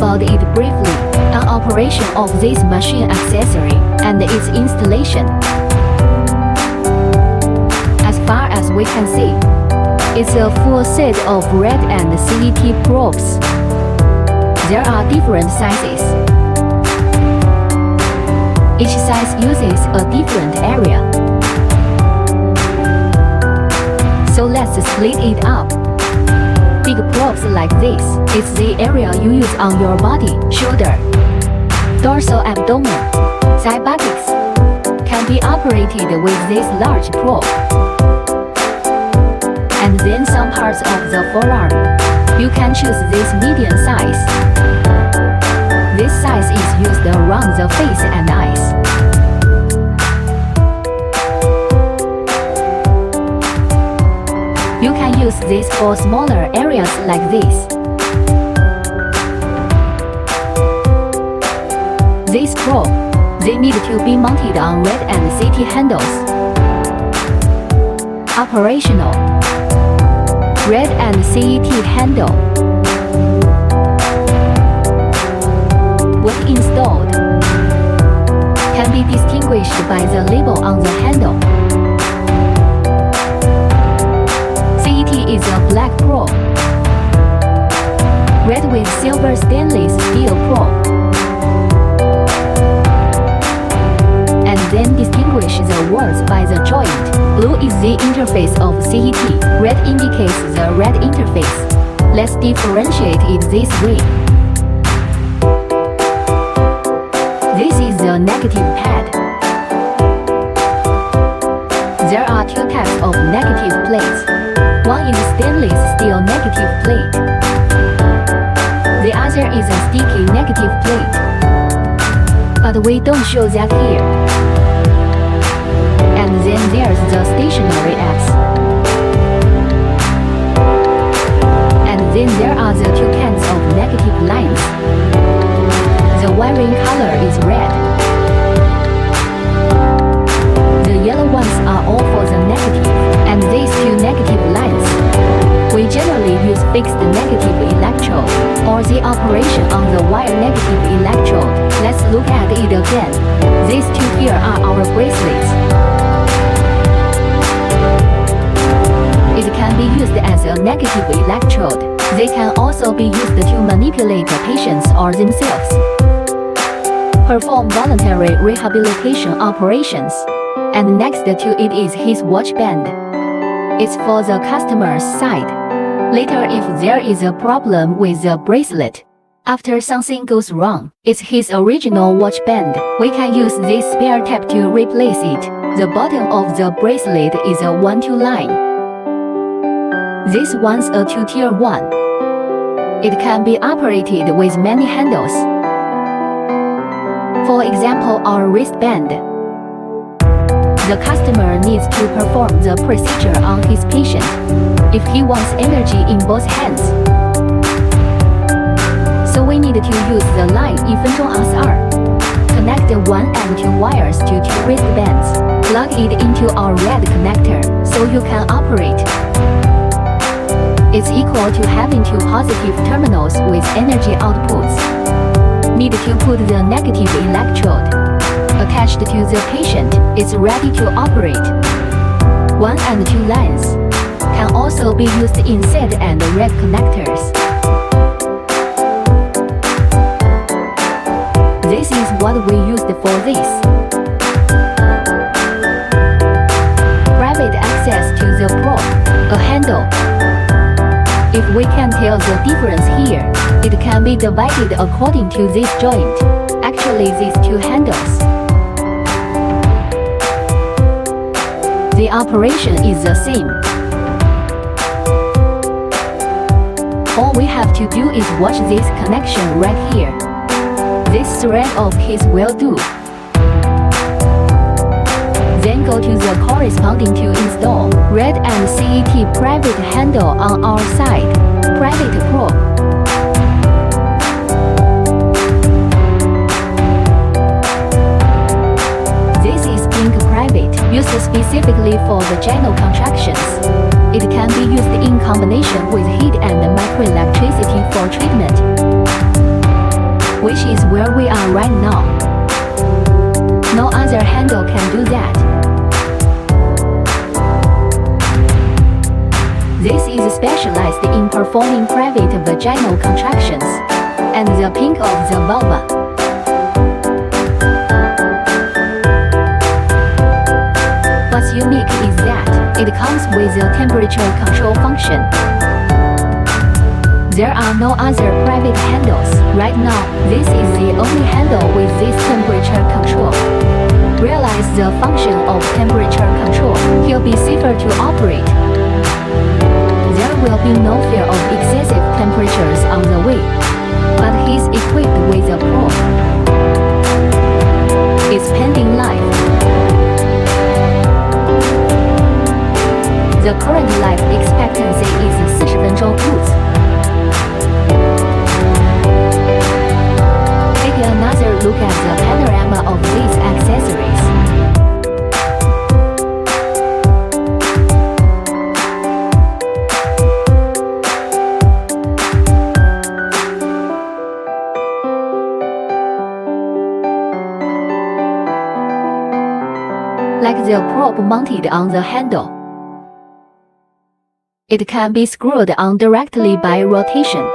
about it briefly, an operation of this machine accessory, and its installation. As far as we can see, it's a full set of RED and CET probes. There are different sizes. Each size uses a different area. So let's split it up. Big probes like this is the area you use on your body, shoulder, dorsal abdomen, thigh buttocks. Can be operated with this large probe. And then some parts of the forearm. You can choose this medium size. This size is used around the face and eyes. You can use this for smaller areas like this. This probe, they need to be mounted on RED and CT handles. Operational RED and CET handle. When installed, can be distinguished by the label on the handle. CET is a black probe. RED with silver stainless steel probe. And then distinguish the words by the joint. Blue is the interface of CET. Red indicates the red interface. Let's differentiate it this way. This is the negative pad. There are two types of negative plates. One is stainless steel negative plate. The other is a sticky negative plate. But we don't show that here. And then there's the stationary X. And then there are the two kinds of negative lines. The wiring color is red. The yellow ones are all for the negative. And these two negative lines, we generally use fixed negative electrode, or the operation on the wire negative electrode. Let's look at it again. These two here are our bracelets. It can be used as a negative electrode. They can also be used to manipulate patients or themselves. Perform voluntary rehabilitation operations. And next to it is his watch band. It's for the customer's side. Later, if there is a problem with the bracelet, after something goes wrong, it's his original watch band. We can use this spare tab to replace it. The bottom of the bracelet is a 1-2 line. This one's a 2-tier one. It can be operated with many handles. For example, our wristband. The customer needs to perform the procedure on his patient if he wants energy in both hands. So we need to use the line 1分钟 SR. Connect 1 and 2 wires to 2 wristbands. Plug it into our red connector so you can operate. It's equal to having 2 positive terminals with energy outputs. Need to put the negative electrode. Attached to the patient, it's ready to operate. 1 and 2 lines can also be used in SED and red connectors. This is what we used for this. Private access to the probe, a handle. If we can tell the difference here, it can be divided according to this joint. Actually, these two handles. The operation is the same. All we have to do is watch this connection right here. This thread of his will do. Then go to the corresponding to install RED and CET private handle on our side. Private probe. This is pink private, used specifically for vaginal contractions. It can be used in combination with heat and microelectricity for treatment. which is where we are right now. No other handle can do that. This is specialized in performing private vaginal contractions and the pink of the vulva. What's unique is that it comes with a temperature control function. There are no other private handles. Right now, this is the only handle with this temperature control. Realize the function of temperature control. He'll be safer to operate. There will be no fear of excessive temperatures on the way, but he's equipped with a probe. It's pending life. The current life expectancy is 40分钟 Take another look at the panorama of these accessories. Like the probe mounted on the handle. It can be screwed on directly by rotation.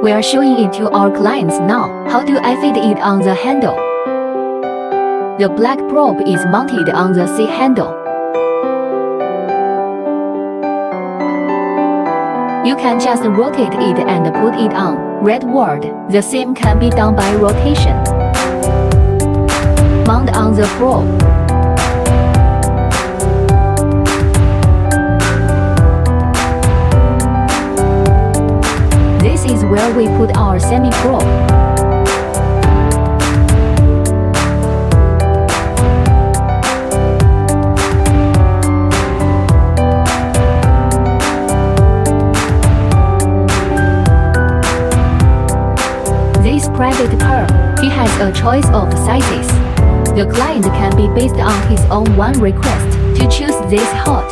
We are showing it to our clients now. How do I fit it on the handle? The black probe is mounted on the C handle. You can just rotate it and put it on. Red word. The same can be done by rotation. Mount on the probe. This is where we put our semi-probe. This private perm, he has a choice of sizes. The client can be based on his own one request to choose this hot.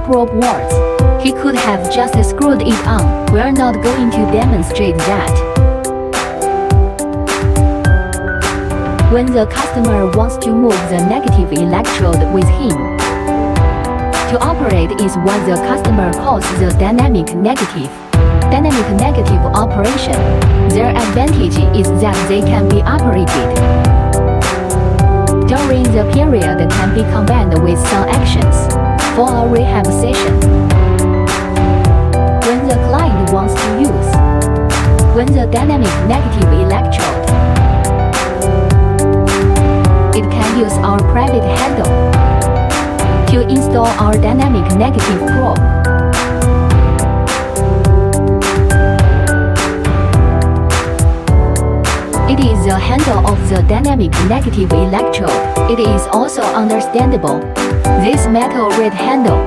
Probe words. He could have just screwed it on. We're not going to demonstrate that. When the customer wants to move the negative electrode with him, to operate is what the customer calls the dynamic negative. Dynamic negative operation. Their advantage is that they can be operated during the period can be combined with some actions for a rehab session. When the client wants to use, when the dynamic negative electrode, it can use our private handle to install our dynamic negative probe. It is the handle of the dynamic negative electrode. It is also understandable. This metal red handle,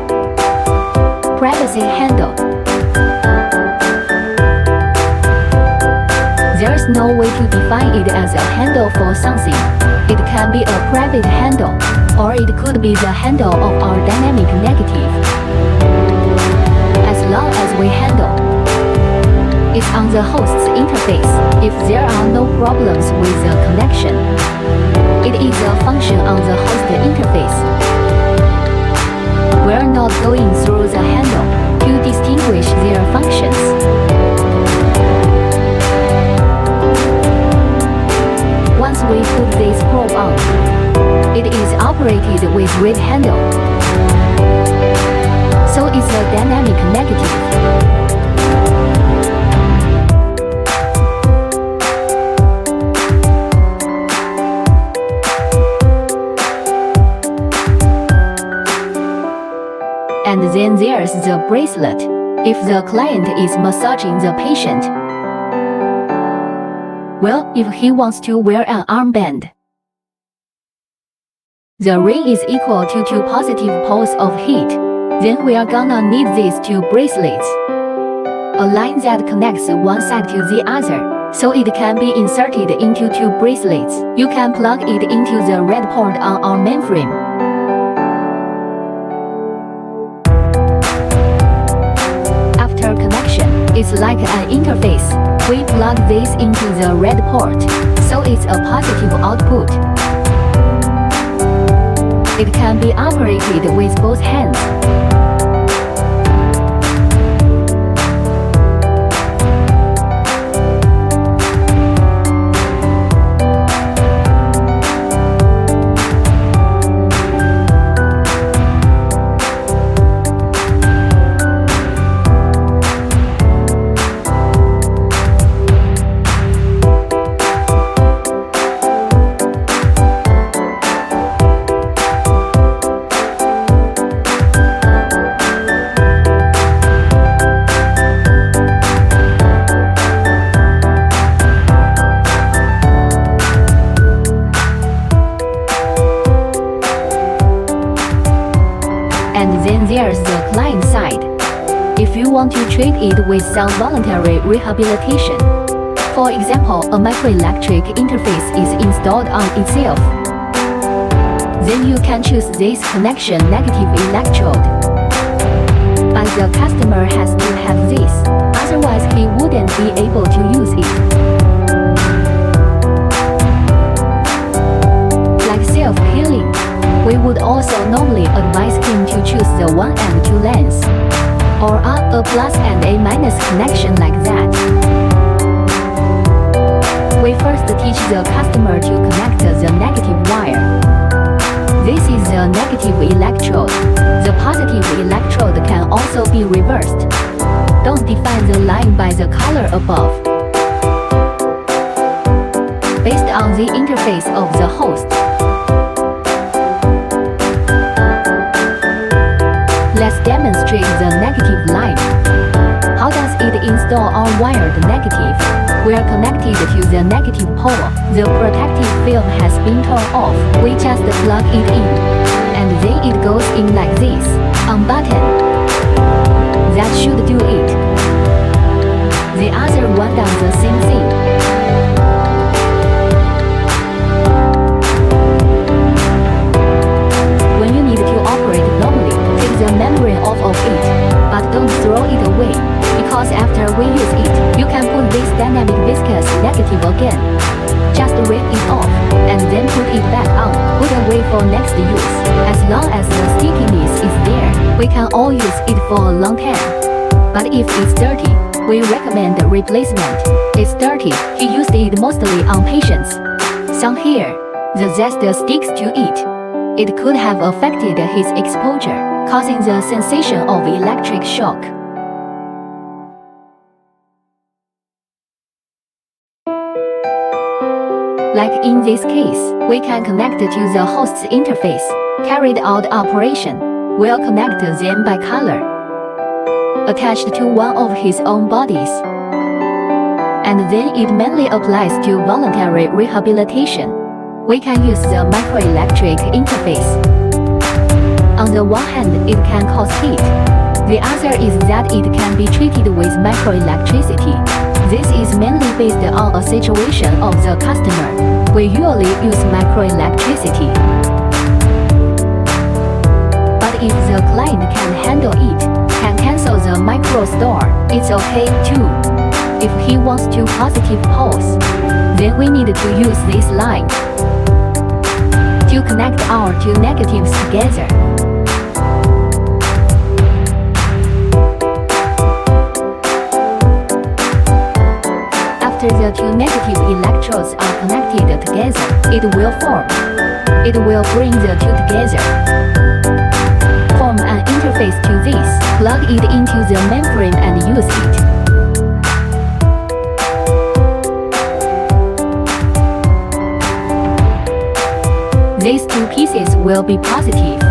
privacy handle. There's no way to define it as a handle for something. It can be a private handle, or it could be the handle of our dynamic negative. As long as we handle, it's on the host's interface. If there are no problems with the connection, it is a function on the host interface. We're not going through the handle to distinguish their functions. Once we put this probe on, it is operated with red handle. So it's a dynamic negative. And then there's the bracelet, if the client is massaging the patient. Well, if he wants to wear an armband, the ring is equal to 2 positive poles of heat. Then we are gonna need these 2 bracelets, a line that connects one side to the other. so it can be inserted into two bracelets. You can plug it into the red port on our mainframe. After connection, it's like an interface. We plug this into the red port, so it's a positive output. It can be operated with both hands. And then there's the client side. If you want to treat it with some voluntary rehabilitation, for example, a microelectric interface is installed on itself, then you can choose this connection negative electrode. But the customer has to have this, otherwise he wouldn't be able to use it. Like self-healing, we would also normally advise him to choose the 1 and 2 lanes, or a plus and a minus connection like that. We first teach the customer to connect the negative wire. This is the negative electrode. The positive electrode can also be reversed. Don't define the line by the color above. Based on the interface of the host, let's demonstrate the negative line. How does it install our wired negative? We are connected to the negative pole. The protective film has been torn off. We just plug it in, and then it goes in like this, on button. That should do it. The other one does the same thing. When you need to operate normally, take the membrane off of it, but don't throw it away, because after we use it, you can put this dynamic viscous negative again. Just rip it off, and then put it back on, put away for next use. As long as the stickiness is there, we can all use it for a long time. But if it's dirty, we recommend replacement. It's dirty, he used it mostly on patients. Some hair, the zest sticks to it. It could have affected his exposure, causing the sensation of electric shock. Like in this case, we can connect to the host's interface, carried out operation. We'll connect them by color, attached to one of his own bodies. And then it mainly applies to voluntary rehabilitation. We can use the microelectric interface. On the one hand, it can cause heat. The other is that it can be treated with microelectricity. This is mainly based on a situation of the customer. We usually use microelectricity. But if the client can handle it, can cancel the micro store, it's okay too. If he wants two positive poles, then we need to use this line to connect our two negatives together. After the two negative electrodes are connected together, it will form. It will bring the two together. Form an interface to this, plug it into the mainframe and use it. These two pieces will be positive.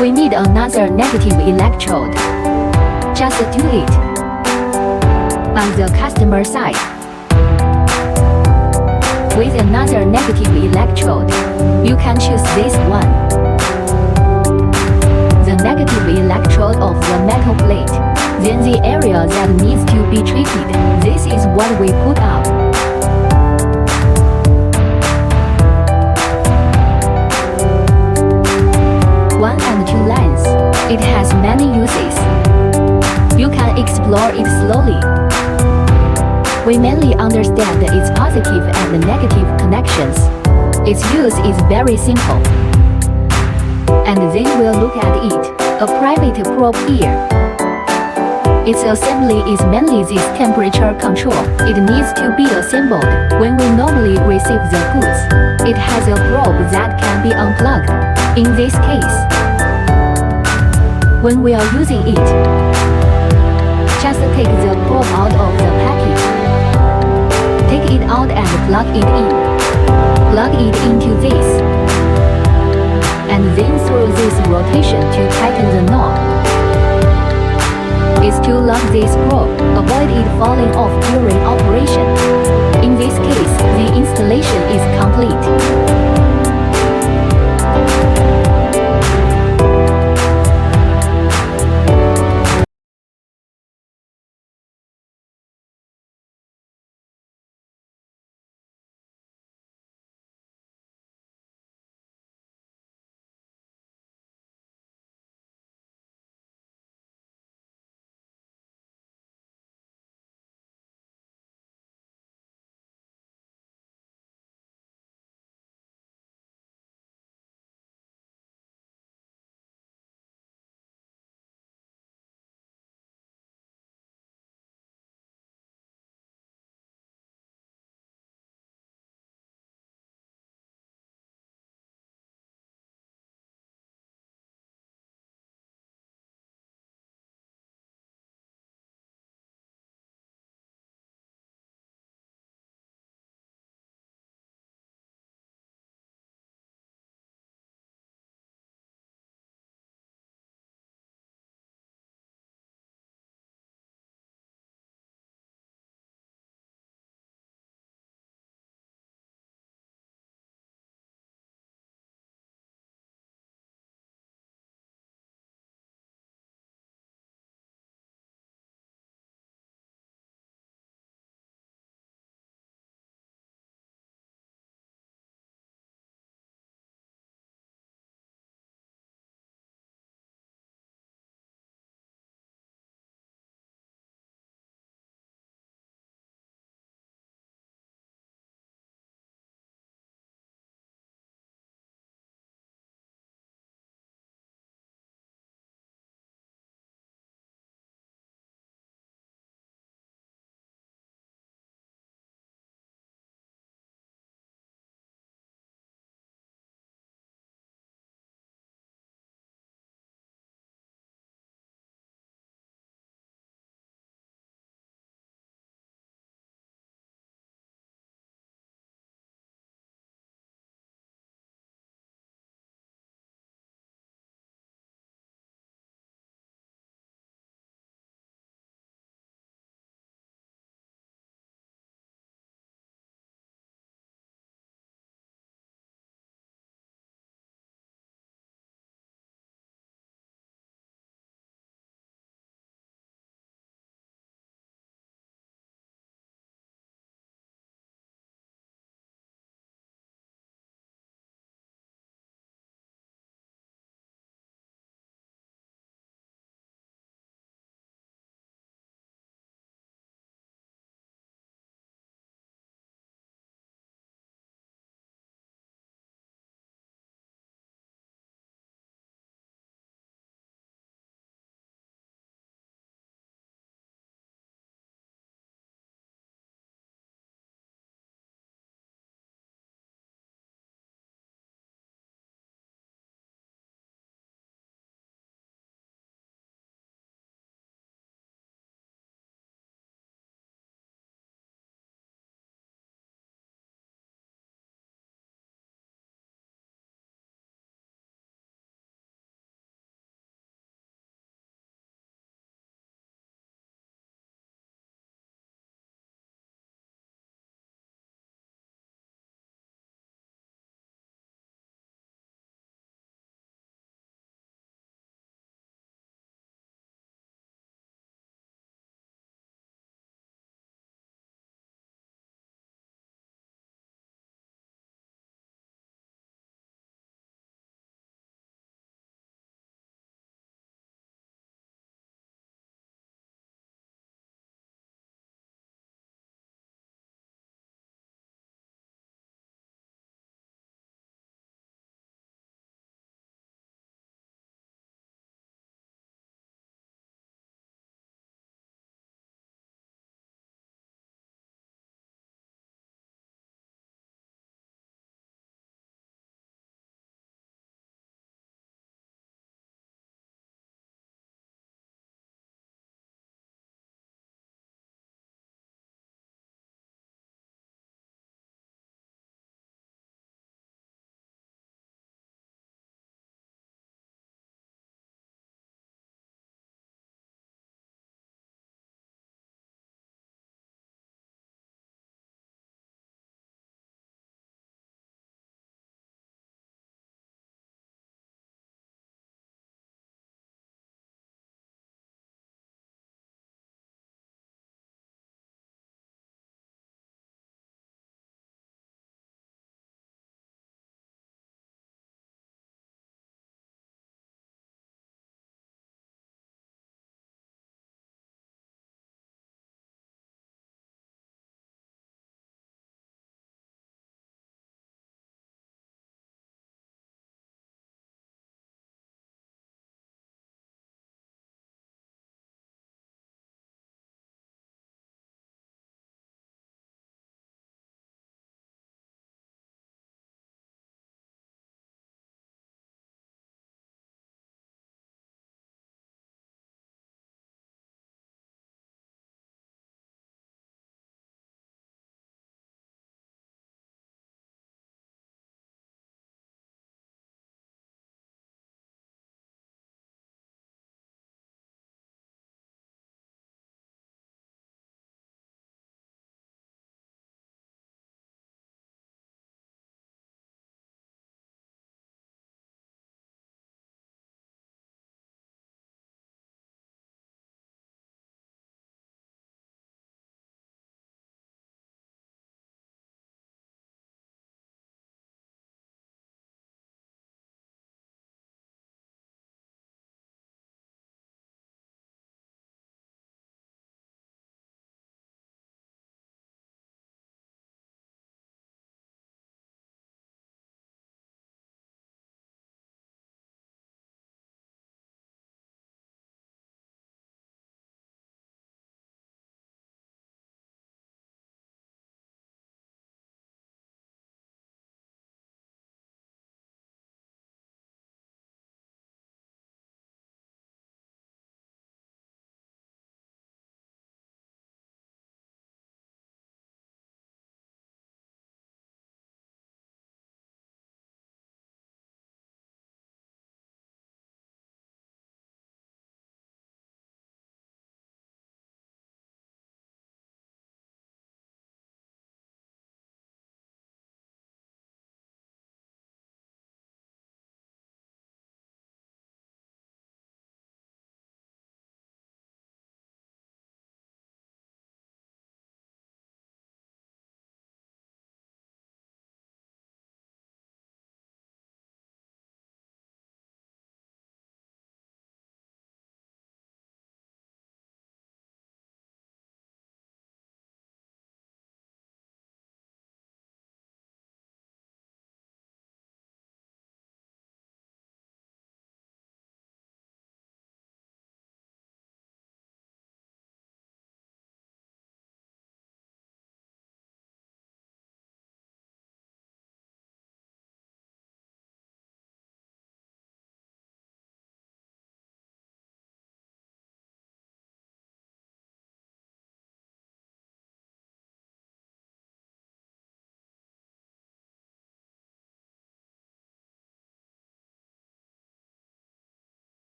We need another negative electrode. Just do it. On the customer side, with another negative electrode, you can choose this one. The negative electrode of the metal plate. Then the area that needs to be treated, this is what we put up. One and two lines. It has many uses. You can explore it slowly. We mainly understand its positive and negative connections. Its use is very simple. And then we'll look at it. A private probe here. Its assembly is mainly this temperature control. It needs to be assembled when we normally receive the goods. It has a probe that can be unplugged. In this case, when we are using it, just take the probe out of the package. Take it out and plug it in. Plug it into this. And then through this rotation to tighten the knob. Is to lock this probe, avoid it falling off during operation. In this case, the installation is complete.